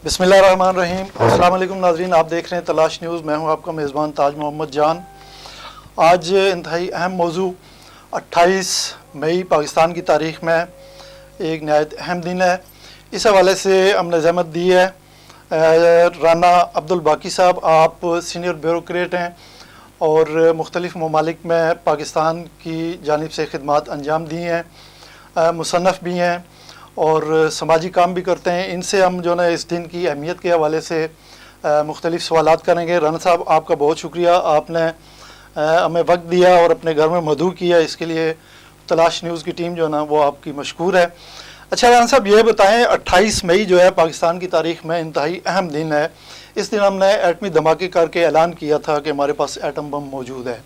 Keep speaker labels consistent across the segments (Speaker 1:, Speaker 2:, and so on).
Speaker 1: بسم اللہ الرحمن الرحیم۔ السلام علیکم ناظرین، آپ دیکھ رہے ہیں تلاش نیوز۔ میں ہوں آپ کا میزبان تاج محمد جان۔ آج انتہائی اہم موضوع 28 مئی پاکستان کی تاریخ میں ایک نہایت اہم دن ہے۔ اس حوالے سے ہم نے زحمت دی ہے رانا عبدالباقی صاحب، آپ سینئر بیوروکریٹ ہیں اور مختلف ممالک میں پاکستان کی جانب سے خدمات انجام دی ہیں، مصنف بھی ہیں اور سماجی کام بھی کرتے ہیں۔ ان سے ہم جو ہے اس دن کی اہمیت کے حوالے سے مختلف سوالات کریں گے۔ رانا صاحب، آپ کا بہت شکریہ، آپ نے ہمیں وقت دیا اور اپنے گھر میں مدعو کیا، اس کے لیے تلاش نیوز کی ٹیم جو ہے نا وہ آپ کی مشکور ہے۔ اچھا رانا صاحب، یہ بتائیں 28 مئی جو ہے پاکستان کی تاریخ میں انتہائی اہم دن ہے۔ اس دن ہم نے ایٹمی دھماکے کر کے اعلان کیا تھا کہ ہمارے پاس ایٹم بم موجود ہے،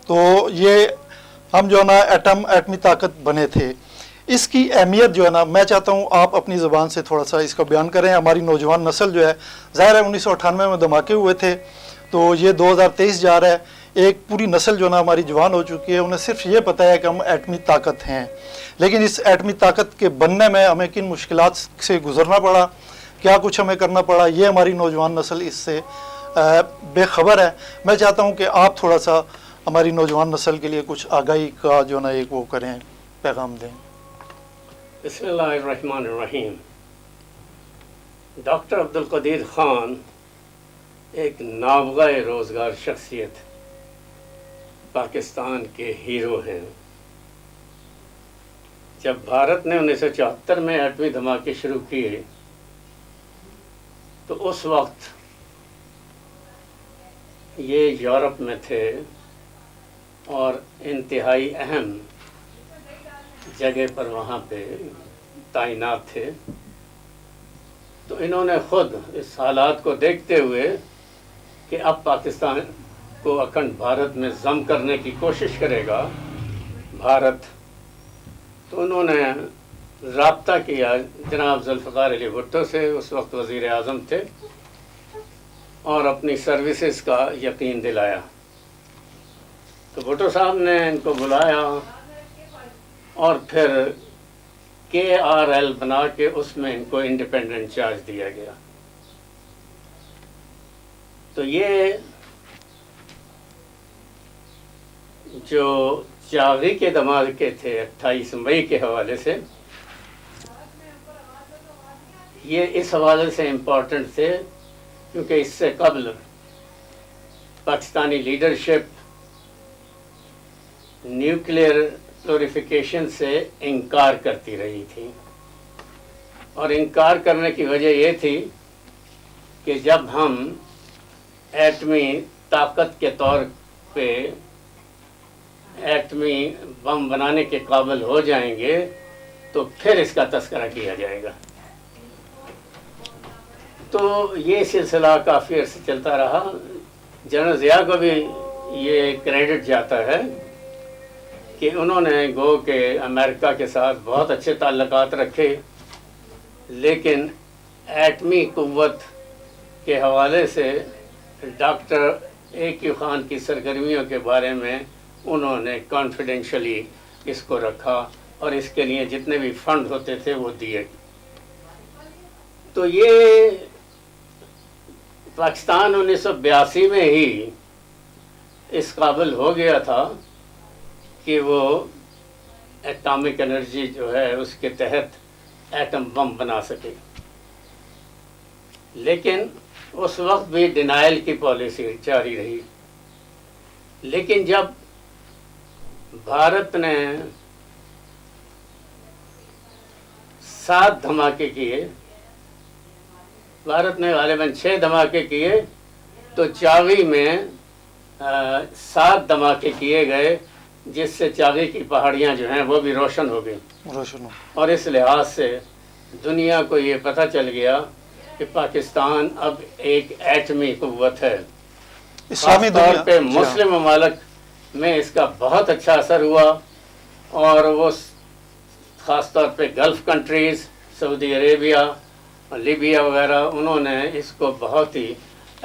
Speaker 1: تو یہ ہم جو ہے نا ایٹمی طاقت بنے تھے۔ اس کی اہمیت جو ہے نا میں چاہتا ہوں آپ اپنی زبان سے تھوڑا سا اس کا بیان کریں۔ ہماری نوجوان نسل جو ہے، ظاہر ہے 1998 میں دھماکے ہوئے تھے، تو یہ 2023 جا رہا ہے، ایک پوری نسل جو ہے نا ہماری جوان ہو چکی ہے، انہیں صرف یہ پتہ ہے کہ ہم ایٹمی طاقت ہیں، لیکن اس ایٹمی طاقت کے بننے میں ہمیں کن مشکلات سے گزرنا پڑا، کیا کچھ ہمیں کرنا پڑا، یہ ہماری نوجوان نسل اس سے بے خبر ہے۔ میں چاہتا ہوں کہ آپ تھوڑا سا ہماری نوجوان نسل کے لیے کچھ آگاہی کا جو ہے نا ایک وہ کریں، پیغام دیں۔
Speaker 2: بسم اللہ الرحمن الرحیم۔ ڈاکٹر عبدالقدیر خان ایک نابغہ روزگار شخصیت، پاکستان کے ہیرو ہیں۔ جب بھارت نے 1974 میں ایٹمی دھماکے شروع کیے تو اس وقت یہ یورپ میں تھے اور انتہائی اہم جگہ پر وہاں پہ تعینات تھے، تو انہوں نے خود اس حالات کو دیکھتے ہوئے کہ اب پاکستان کو اکھنڈ بھارت میں ضم کرنے کی کوشش کرے گا بھارت، تو انہوں نے رابطہ کیا جناب ذوالفقار علی بھٹو سے، اس وقت وزیر اعظم تھے، اور اپنی سروسز کا یقین دلایا۔ تو بھٹو صاحب نے ان کو بلایا اور پھر KRL بنا کے اس میں ان کو انڈیپینڈنٹ چارج دیا گیا۔ تو یہ جو چاغی کے دھماکے تھے 28 مئی کے حوالے سے، یہ اس حوالے سے امپورٹنٹ تھے کیونکہ اس سے قبل پاکستانی لیڈرشپ نیوکلیئر پلوریفیکیشن سے انکار کرتی رہی تھی، اور انکار کرنے کی وجہ یہ تھی کہ جب ہم ایٹمی طاقت کے طور پہ ایٹمی بم بنانے کے قابل ہو جائیں گے تو پھر اس کا تذکرہ کیا جائے گا۔ تو یہ سلسلہ کافی عرصے چلتا رہا۔ جنرل ضیاء کو بھی یہ کریڈٹ جاتا ہے کہ انہوں نے گو کہ امریکہ کے ساتھ بہت اچھے تعلقات رکھے، لیکن ایٹمی قوت کے حوالے سے ڈاکٹر AQ خان کی سرگرمیوں کے بارے میں انہوں نے کانفیڈینشلی اس کو رکھا اور اس کے لیے جتنے بھی فنڈ ہوتے تھے وہ دیے۔ تو یہ پاکستان 1982 میں ہی اس قابل ہو گیا تھا کہ وہ ایٹامک انرجی جو ہے اس کے تحت ایٹم بم بنا سکے، لیکن اس وقت بھی ڈینائل کی پالیسی جاری رہی۔ لیکن جب بھارت نے 7 دھماکے کیے، بھارت نے غالباً 6 دھماکے کیے، تو چاغی میں 7 دھماکے کیے گئے، جس سے چاغی کی پہاڑیاں جو ہیں وہ بھی روشن ہو گئیں، اور اس لحاظ سے دنیا کو یہ پتہ چل گیا کہ پاکستان اب ایک ایٹمی قوت ہے۔
Speaker 1: اسلامی
Speaker 2: خاص طور
Speaker 1: دنیا
Speaker 2: پہ مسلم ممالک میں اس کا بہت اچھا اثر ہوا، اور وہ خاص طور پہ گلف کنٹریز، سعودی عربیہ، لیبیا وغیرہ، انہوں نے اس کو بہت ہی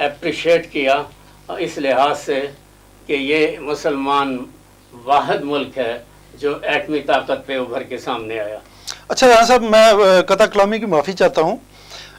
Speaker 2: اپریشیٹ کیا، اس لحاظ سے کہ یہ مسلمان واحد ملک ہے جو ایٹمی طاقت پہ ابھر کے سامنے آیا۔
Speaker 1: اچھا رانا صاحب، میں قطع کلامی کی معافی چاہتا ہوں،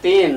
Speaker 2: 3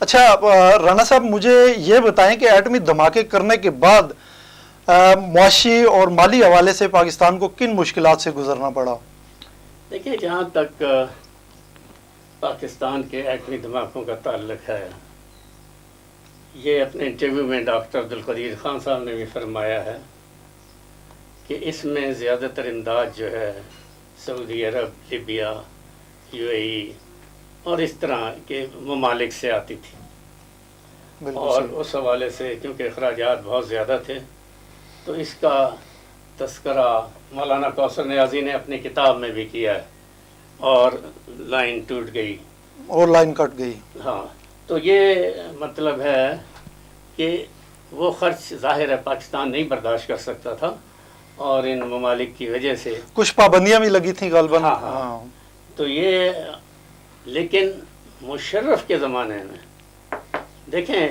Speaker 1: اچھا رانا صاحب مجھے یہ بتائیں کہ ایٹمی دھماکے کرنے کے بعد معاشی اور مالی حوالے سے پاکستان کو کن مشکلات سے گزرنا پڑا؟
Speaker 2: دیکھیں جہاں تک پاکستان کے ایٹمی دھماکوں کا تعلق ہے، یہ اپنے انٹرویو میں ڈاکٹر عبدالقدیر خان صاحب نے بھی فرمایا ہے کہ اس میں زیادہ تر امداد جو ہے سعودی عرب، لیبیا، یو اے ای اور اس طرح کے ممالک سے آتی تھی، اور اس حوالے سے کیونکہ اخراجات بہت زیادہ تھے تو اس کا تذکرہ مولانا کوثر نیازی نے اپنی کتاب میں بھی کیا ہے، اور لائن ٹوٹ گئی
Speaker 1: اور لائن کٹ گئی۔
Speaker 2: ہاں، تو یہ مطلب ہے کہ وہ خرچ ظاہر ہے پاکستان نہیں برداشت کر سکتا تھا، اور ان ممالک کی وجہ سے
Speaker 1: کچھ پابندیاں بھی لگی تھیں غالباً۔
Speaker 2: ہاں۔ تو یہ لیکن مشرف کے زمانے میں دیکھیں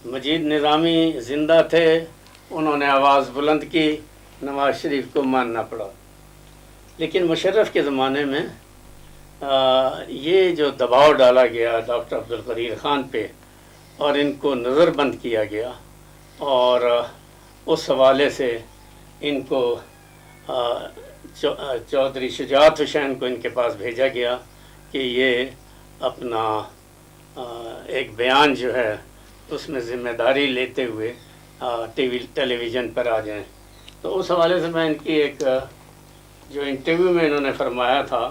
Speaker 2: مجید نظامی زندہ تھے، انہوں نے آواز بلند کی، نواز شریف کو ماننا پڑا، لیکن مشرف کے زمانے میں یہ جو دباؤ ڈالا گیا ڈاکٹر عبدالقدیر خان پہ اور ان کو نظر بند کیا گیا، اور اس حوالے سے ان کو چودھری شجاعت حسین کو ان کے پاس بھیجا گیا کہ یہ اپنا ایک بیان جو ہے اس میں ذمہ داری لیتے ہوئے ٹیلی ویژن پر آ جائیں۔ تو اس حوالے سے میں ان کی ایک جو انٹرویو میں انہوں نے فرمایا تھا،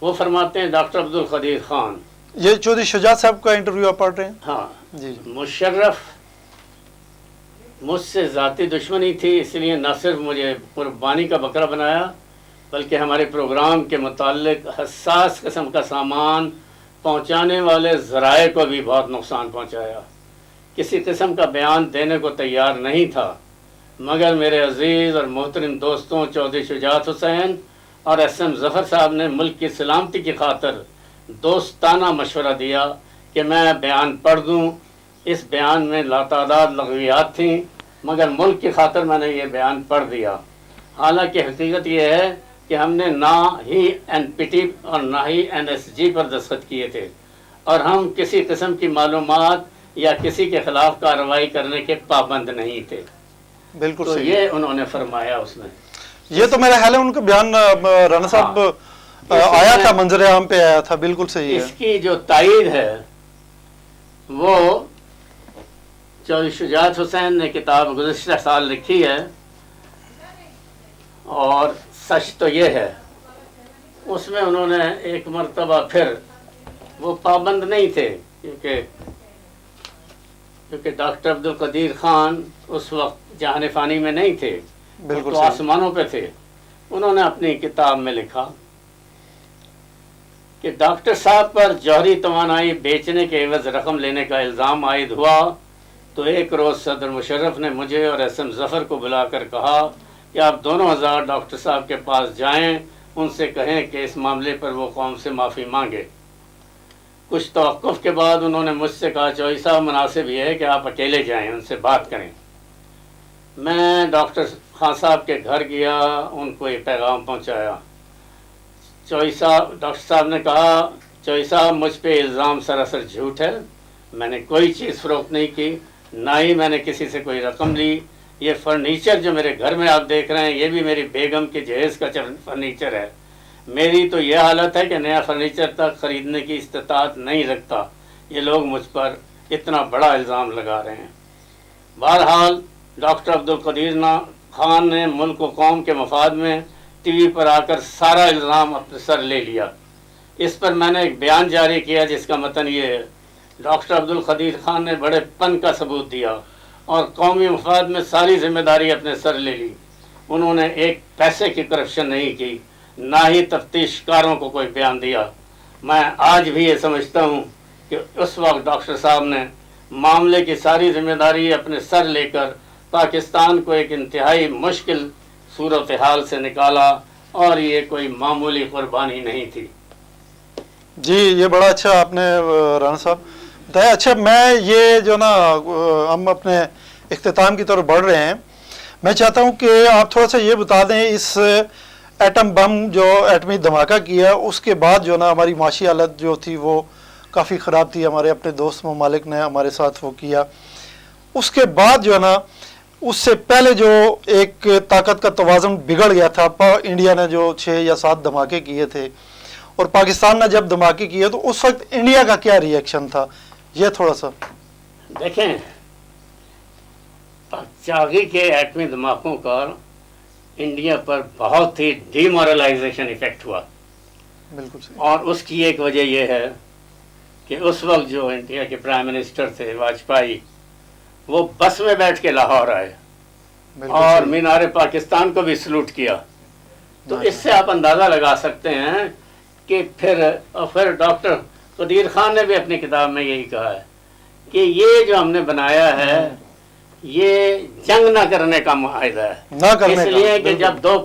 Speaker 2: وہ فرماتے ہیں ڈاکٹر عبدالقدیر خان،
Speaker 1: یہ چودھری شجاعت صاحب کا انٹرویو آپ پڑھ رہے ہیں؟
Speaker 2: ہاں
Speaker 1: جی۔
Speaker 2: مشرف مجھ سے ذاتی دشمنی تھی، اس لیے نہ صرف مجھے قربانی کا بکرا بنایا بلکہ ہمارے پروگرام کے متعلق حساس قسم کا سامان پہنچانے والے ذرائع کو بھی بہت نقصان پہنچایا۔ کسی قسم کا بیان دینے کو تیار نہیں تھا، مگر میرے عزیز اور محترم دوستوں چودھری شجاعت حسین اور ایس ایم ظفر صاحب نے ملک کی سلامتی کی خاطر دوستانہ مشورہ دیا کہ میں بیان پڑھ دوں۔ اس بیان میں لاتعداد لغویات تھیں، مگر ملک کی خاطر میں نے یہ بیان پڑھ دیا۔ حالانکہ حقیقت یہ ہے کہ ہم نے نہ ہی این پی ٹی اور نہ ہی این ایس جی پر دستخط کیے تھے، اور ہم کسی قسم کی معلومات یا کسی کے خلاف کارروائی کرنے کے پابند نہیں تھے۔
Speaker 1: بالکل
Speaker 2: تو
Speaker 1: صحیح۔
Speaker 2: یہ انہوں نے فرمایا اس میں۔
Speaker 1: یہ تو میرا خیال ہے ان کا بیان رانا صاحب آیا تھا، منظر عام پہ آیا تھا، بالکل صحیح ہے۔
Speaker 2: اس کی جو تائید ہے وہ چودھری شجاعت حسین نے کتاب گزشتہ سال لکھی ہے، اور سچ تو یہ ہے اس میں انہوں نے ایک مرتبہ پھر وہ پابند نہیں تھے، کیونکہ ڈاکٹر عبدالقدیر خان اس وقت جہان فانی میں نہیں تھے،
Speaker 1: بالکل
Speaker 2: تو آسمانوں پہ تھے۔ انہوں نے اپنی کتاب میں لکھا کہ ڈاکٹر صاحب پر جوہری توانائی بیچنے کے عوض رقم لینے کا الزام عائد ہوا تو ایک روز صدر مشرف نے مجھے اور ایس ایم ظفر کو بلا کر کہا کہ آپ دونوں ہزار ڈاکٹر صاحب کے پاس جائیں، ان سے کہیں کہ اس معاملے پر وہ قوم سے معافی مانگے۔ کچھ توقف کے بعد انہوں نے مجھ سے کہا چوہدری صاحب مناسب یہ ہے کہ آپ اکیلے جائیں، ان سے بات کریں۔ میں ڈاکٹر خان صاحب کے گھر گیا، ان کو یہ پیغام پہنچایا۔ ڈاکٹر صاحب نے کہا چوہدری صاحب مجھ پہ الزام سراسر جھوٹ ہے، میں نے کوئی چیز فروخت نہیں کی، نہ ہی میں نے کسی سے کوئی رقم لی۔ یہ فرنیچر جو میرے گھر میں آپ دیکھ رہے ہیں یہ بھی میری بیگم کے جہیز کا فرنیچر ہے۔ میری تو یہ حالت ہے کہ نیا فرنیچر تک خریدنے کی استطاعت نہیں رکھتا، یہ لوگ مجھ پر اتنا بڑا الزام لگا رہے ہیں۔ بہرحال ڈاکٹر عبدالقدیر خان نے ملک و قوم کے مفاد میں ٹی وی پر آ کر سارا الزام اپنے سر لے لیا۔ اس پر میں نے ایک بیان جاری کیا جس کا متن یہ ہے، ڈاکٹر عبدالقدیر خان نے بڑے پن کا ثبوت دیا اور قومی مفاد میں ساری ذمہ داری اپنے سر لے لی۔ انہوں نے ایک پیسے کی کرپشن نہیں کی، نہ ہی تفتیش کاروں کو کوئی بیان دیا۔ میں آج بھی یہ سمجھتا ہوں کہ اس وقت ڈاکٹر صاحب نے معاملے کی ساری ذمہ داری اپنے سر لے کر پاکستان کو ایک انتہائی مشکل صورتحال سے نکالا، اور یہ کوئی معمولی قربانی نہیں تھی۔
Speaker 1: جی یہ بڑا اچھا آپ نے رانا صاحب بتایا۔ اچھا میں یہ جو نا ہم اپنے اختتام کی طرف بڑھ رہے ہیں، میں چاہتا ہوں کہ آپ تھوڑا سا یہ بتا دیں اس ایٹم بم جو ایٹمی دھماکہ کیا اس کے بعد جو نا ہماری معاشی حالت جو تھی وہ کافی خراب تھی. ہمارے اپنے دوست ممالک نے ہمارے ساتھ وہ کیا. اس کے بعد جو ہے نا اس سے پہلے جو ایک طاقت کا توازن بگڑ گیا تھا. انڈیا نے جو 6 یا 7 دھماکے کیے تھے اور پاکستان نے جب دھماکے کیے تو اس وقت انڈیا کا کیا ری ایکشن تھا, یہ تھوڑا سا
Speaker 2: دیکھیں. چاغی کے ایٹمی دھماکوں کا انڈیا پر بہت ہی ڈی مورلائزیشن افیکٹ ہوا.
Speaker 1: بالکل صحیح.
Speaker 2: اور اس کی ایک وجہ یہ ہے کہ اس وقت جو انڈیا کے پرائم منسٹر تھے واجپئی, وہ بس میں بیٹھ کے لاہور آئے اور مینار پاکستان کو بھی سلوٹ کیا. تو اس سے آپ اندازہ لگا سکتے ہیں کہ پھر ڈاکٹر قدیر خان نے بھی اپنی کتاب میں یہی کہا ہے کہ یہ جو ہم نے بنایا ہے یہ جنگ نہ کرنے کا معاہدہ ہے. اس لیے کہ جب 2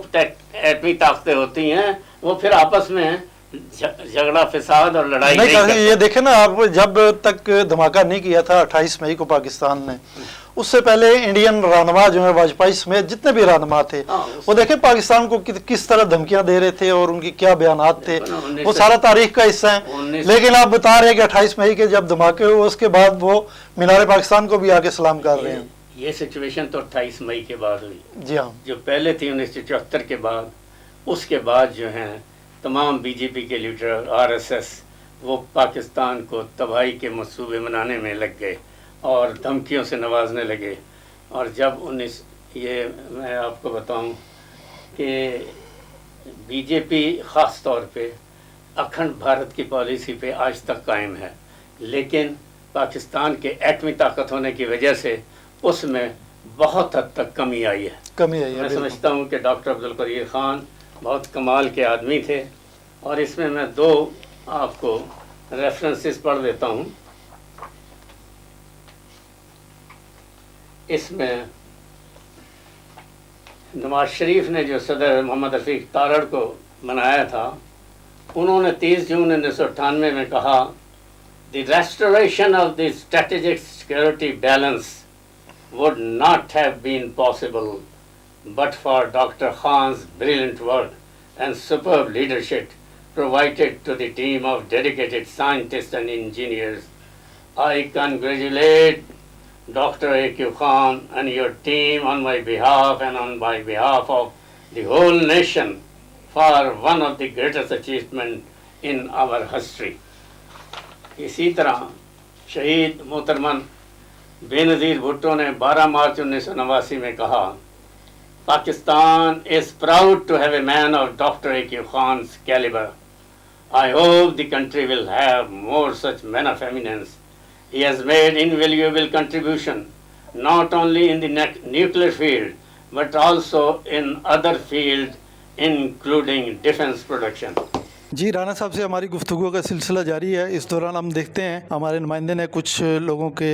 Speaker 2: ایٹمی طاقتیں ہوتی ہیں وہ پھر آپس میں جھگڑا فساد اور لڑائی نہیں کرتے.
Speaker 1: یہ دیکھیں نا آپ, جب تک دھماکہ نہیں کیا تھا 28 مئی کو پاکستان نے, اس سے پہلے انڈین رہنما جو ہیں واجپئی سمیت جتنے بھی رہنما تھے وہ دیکھیں پاکستان کو کس طرح دھمکیاں دے رہے تھے اور ان کی کیا بیانات تھے, وہ سارا تاریخ کا حصہ ہیں. لیکن آپ بتا رہے ہیں کہ 28 مئی کے جب دھماکے ہوئے اس کے بعد وہ مینار پاکستان کو بھی آ کے سلام کر رہے ہیں.
Speaker 2: یہ سچویشن تو 28 مئی کے بعد ہوئی.
Speaker 1: جی ہاں. جو
Speaker 2: پہلے تھی 1974 کے بعد, اس کے بعد جو ہیں تمام بی جے پی کے لیڈر, RSS, وہ پاکستان کو تباہی کے منصوبے بنانے میں لگ گئے اور دھمکیوں سے نوازنے لگے. اور جب یہ میں آپ کو بتاؤں کہ بی جے پی خاص طور پہ اکھنڈ بھارت کی پالیسی پہ آج تک قائم ہے, لیکن پاکستان کے ایٹمی طاقت ہونے کی وجہ سے اس میں بہت حد تک کمی آئی ہے. میں سمجھتا ہوں کہ ڈاکٹر عبدالقدیر خان بہت کمال کے آدمی تھے, اور اس میں 2 آپ کو ریفرنسز پڑھ دیتا ہوں. اس میں نواز شریف نے جو صدر محمد رفیق تارڑ کو بنایا تھا, انہوں نے 30 جون 1998 میں کہا, "The restoration of the strategic security balance would not have been possible but for Dr. Khan's brilliant work and superb leadership provided to the team of dedicated scientists and engineers. I congratulate Dr. A.Q. Khan and your team on my behalf and on my behalf of the whole nation for one of the greatest achievements in our history." اسی طرح شہید محترم بے نظیر بھٹو نے 12 مارچ 1989 میں کہا, "Pakistan is proud to have a man of Dr. A.Q. Khan's caliber. I hope the country will have more such men of eminence. He has made invaluable contribution not only in the nuclear field but also in other fields including defense production."
Speaker 1: جی, رانا صاحب سے ہماری گفتگو کا سلسلہ جاری ہے. اس دوران ہم دیکھتے ہیں ہمارے نمائندے نے کچھ لوگوں کے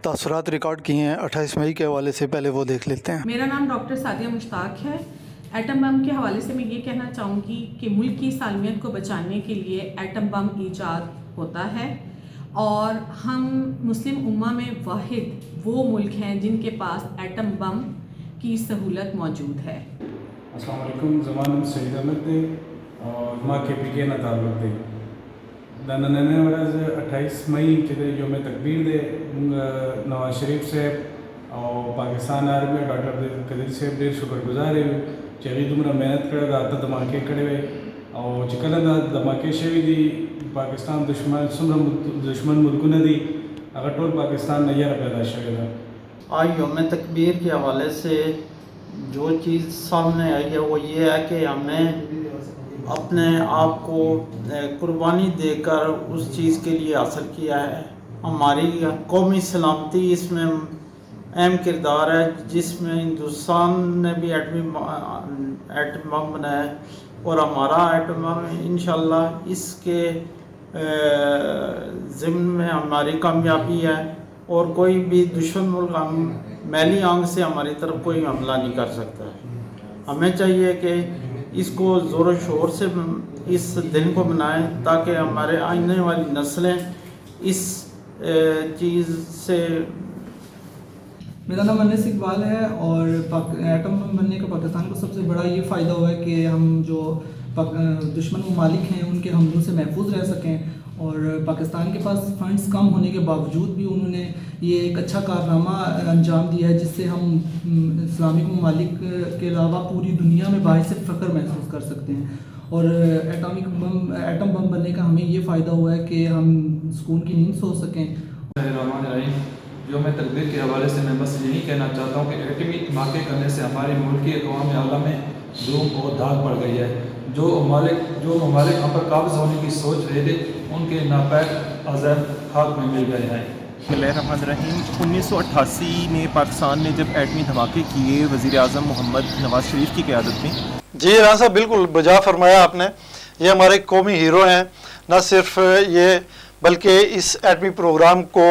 Speaker 1: تاثرات ریکارڈ کیے ہیں 28 مئی کے حوالے سے, پہلے وہ دیکھ لیتے ہیں.
Speaker 3: میرا نام ڈاکٹر سعدیہ مشتاق ہے. ایٹم بم کے حوالے سے میں یہ کہنا چاہوں گی کہ ملک کی سالمیت کو بچانے کے لیے ایٹم بم ایجاد ہوتا ہے, اور ہم مسلم امہ میں واحد وہ ملک ہیں جن کے پاس ایٹم بم کی سہولت موجود ہے.
Speaker 4: السلام علیکم. زمان سید احمد دے اور ماں کے پی کے نہ تعلق دے دننے ورځ 28 مئی چې یوم تکبیر دے نواز شریف صاحب او پاکستان آرمی ډاکټر قدیر صاحب ډېر شکرګزار یو چې هغوی دومره محنت کړی دا 8 دھماکې کړی وی, او چې کله دا دھماکې شوي دي پاکستان څومره دشمن ملکونه دي هغه ټول پاکستان نه یره پیدا شوې ده.
Speaker 5: آج یوم تکبیر کے حوالے سے جو چیز سامنے آئی ہے وہ یہ ہے کہ ہم نے اپنے آپ کو قربانی دے کر اس چیز کے لیے حاصل کیا ہے. ہماری قومی سلامتی اس میں اہم کردار ہے, جس میں ہندوستان نے بھی ایٹم بم بنایا ہے, اور ہمارا ایٹم بم انشاءاللہ اس کے ضمن میں ہماری کامیابی ہے, اور کوئی بھی دشمن ملک ہم میلی آنکھ سے ہماری طرف کوئی حملہ نہیں کر سکتا ہے. ہمیں چاہیے کہ اس کو زور و شور سے اس دن کو منائیں تاکہ ہمارے آنے والی نسلیں اس چیز سے.
Speaker 6: میرا نام انس اقبال ہے, اور ایٹم بم بننے کا پاکستان کو سب سے بڑا یہ فائدہ ہوا ہے کہ ہم جو دشمن ممالک ہیں ان کے حملوں سے محفوظ رہ سکیں، اور پاکستان کے پاس فنڈز کم ہونے کے باوجود بھی انہوں نے یہ ایک اچھا کارنامہ انجام دیا ہے، جس سے ہم اسلامک ممالک کے علاوہ پوری دنیا میں باعث فخر محسوس کر سکتے ہیں۔ اور ایٹم بم بننے کا ہمیں یہ فائدہ ہوا ہے کہ ہم سکون کی نیند سو سکیں۔
Speaker 7: الرحمن الرحیم۔ یوم تکبیر کے حوالے سے میں بس یہی کہنا چاہتا ہوں کہ ایٹمی دھماکے کرنے سے ہماری ملکی اقوام عالم میں دھوم اور دھاک پڑ گئی ہے۔ جو ممالک ہم پر قابض ہونے کی سوچ رہے تھے ان کے ناپید عزائم خاک میں مل گئے ہیں۔
Speaker 8: بسم اللہ الرحمن الرحیم۔ 1988 میں پاکستان نے جب ایٹمی دھماکے کیے وزیر اعظم محمد نواز شریف کی قیادت میں،
Speaker 1: جی رانا صاحب بالکل بجا فرمایا آپ نے، یہ ہمارے قومی ہیرو ہیں، نہ صرف یہ بلکہ اس ایٹمی پروگرام کو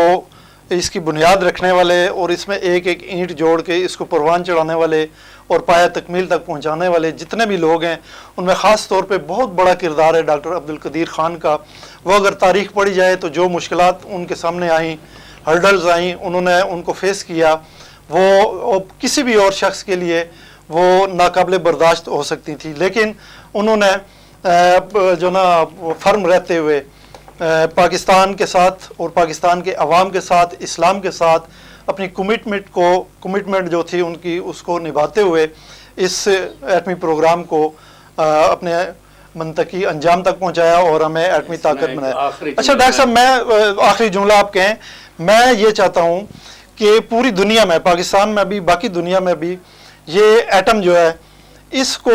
Speaker 1: اس کی بنیاد رکھنے والے اور اس میں ایک ایک اینٹ جوڑ کے اس کو پروان چڑھانے والے اور پایہ تکمیل تک پہنچانے والے جتنے بھی لوگ ہیں ان میں خاص طور پہ بہت بڑا کردار ہے ڈاکٹر عبدالقدیر خان کا۔ وہ اگر تاریخ پڑھی جائے تو جو مشکلات ان کے سامنے آئیں، ہرڈلز آئیں، انہوں نے ان کو فیس کیا، وہ کسی بھی اور شخص کے لیے وہ ناقابل برداشت ہو سکتی تھی، لیکن انہوں نے جو نا فرم رہتے ہوئے پاکستان کے ساتھ اور پاکستان کے عوام کے ساتھ، اسلام کے ساتھ اپنی کمٹمنٹ جو تھی ان کی، اس کو نبھاتے ہوئے اس ایٹمی پروگرام کو اپنے منطقی انجام تک پہنچایا اور ہمیں ایٹمی طاقت بنایا۔ اچھا ڈاکٹر صاحب، میں آخری جملہ آپ کہیں، میں یہ چاہتا ہوں کہ پوری دنیا میں، پاکستان میں بھی، باقی دنیا میں بھی یہ ایٹم جو ہے اس کو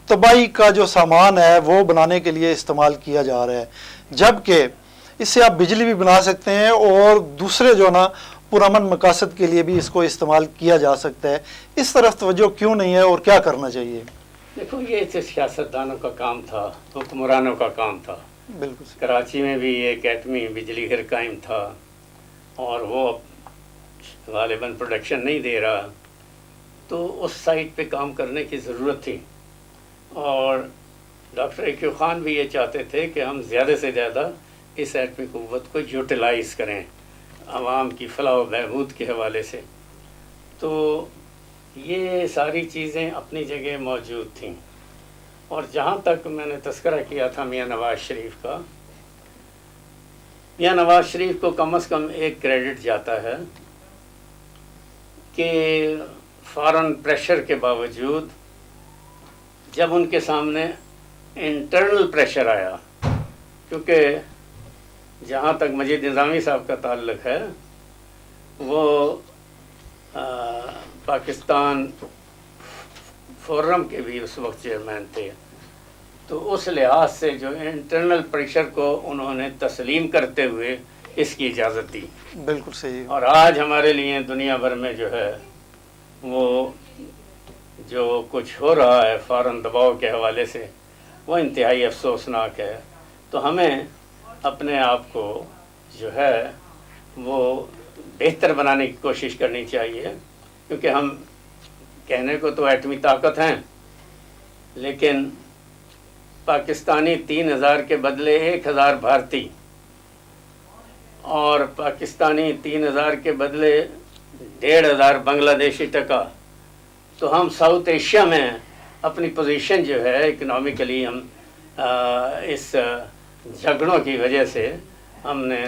Speaker 1: تباہی کا جو سامان ہے وہ بنانے کے لیے استعمال کیا جا رہا ہے، جبکہ اس سے آپ بجلی بھی بنا سکتے ہیں اور دوسرے جو نا پرامن مقاصد کے لیے بھی اس کو استعمال کیا جا سکتا ہے۔ اس طرف توجہ کیوں نہیں ہے اور کیا کرنا چاہیے؟
Speaker 2: دیکھو، یہ تو سیاستدانوں کا کام تھا، حکمرانوں کا کام تھا۔
Speaker 1: بالکل
Speaker 2: کراچی میں بھی ایک ایٹمی بجلی گھر قائم تھا اور وہ غالباً پروڈکشن نہیں دے رہا، تو اس سائٹ پہ کام کرنے کی ضرورت تھی، اور ڈاکٹر ایوب خان بھی یہ چاہتے تھے کہ ہم زیادہ سے زیادہ اس ایٹمی قوت کو یوٹیلائز کریں عوام کی فلاح و بہبود کے حوالے سے۔ تو یہ ساری چیزیں اپنی جگہ موجود تھیں، اور جہاں تک میں نے تذکرہ کیا تھا میاں نواز شریف کا، میاں نواز شریف کو کم از کم ایک کریڈٹ جاتا ہے کہ فارن پریشر کے باوجود جب ان کے سامنے انٹرنل پریشر آیا، کیونکہ جہاں تک مجید نظامی صاحب کا تعلق ہے وہ پاکستان فورم کے بھی اس وقت چیئرمین تھے، تو اس لحاظ سے جو انٹرنل پریشر کو انہوں نے تسلیم کرتے ہوئے اس کی اجازت دی۔
Speaker 1: بالکل صحیح۔
Speaker 2: اور آج ہمارے لیے دنیا بھر میں جو ہے وہ جو کچھ ہو رہا ہے فارن دباؤ کے حوالے سے، وہ انتہائی افسوسناک ہے۔ تو ہمیں اپنے آپ کو جو ہے وہ بہتر بنانے کی کوشش کرنی چاہیے، کیونکہ ہم کہنے کو تو ایٹمی طاقت ہیں، لیکن پاکستانی 3000 کے بدلے 1000 بھارتی، اور پاکستانی 3000 کے بدلے 1500 بنگلہ دیشی ٹکا، تو ہم ساؤتھ ایشیا میں اپنی پوزیشن جو ہے اکنامکلی ہم اس جھگڑوں کی وجہ سے ہم نے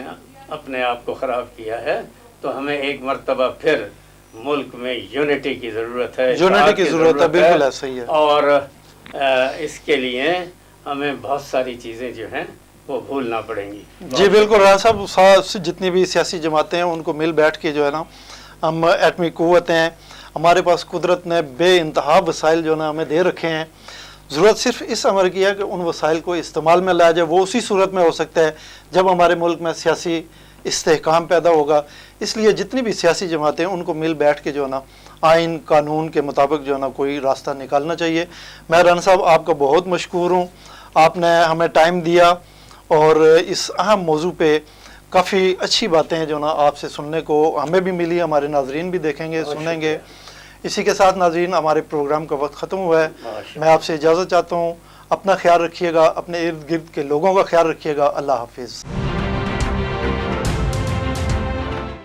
Speaker 2: اپنے آپ کو خراب کیا ہے۔ تو ہمیں ایک مرتبہ پھر ملک میں یونٹی کی ضرورت ہے،
Speaker 1: یونٹی کی ضرورت ہے، بالکل ایسا ہی ہے،
Speaker 2: اور اس کے لیے ہمیں بہت ساری چیزیں جو ہیں وہ بھولنا پڑیں گی۔
Speaker 1: جی بالکل رانا صاحب، جتنی بھی سیاسی جماعتیں ہیں ان کو مل بیٹھ کے جو ہے نا ہم ایٹمی قوتیں ہیں، ہمارے پاس قدرت نے بے انتہا وسائل جو نا ہمیں دے رکھے ہیں، ضرورت صرف اس عمر کی ہے کہ ان وسائل کو استعمال میں لایا جائے۔ وہ اسی صورت میں ہو سکتا ہے جب ہمارے ملک میں سیاسی استحکام پیدا ہوگا۔ اس لیے جتنی بھی سیاسی جماعتیں ہیں ان کو مل بیٹھ کے جو ہے نا آئین قانون کے مطابق جو ہے نا کوئی راستہ نکالنا چاہیے۔ میں رانا صاحب آپ کا بہت مشکور ہوں، آپ نے ہمیں ٹائم دیا اور اس اہم موضوع پہ کافی اچھی باتیں جو نا آپ سے سننے کو ہمیں بھی ملی، ہمارے ناظرین بھی دیکھیں گے، سنیں گے۔ اسی کے ساتھ ناظرین ہمارے پروگرام کا وقت ختم ہوا ہے، میں آپ سے اجازت چاہتا ہوں، اپنا خیال رکھیے گا، اپنے ارد گرد کے لوگوں کا خیال رکھیے گا، اللہ حافظ۔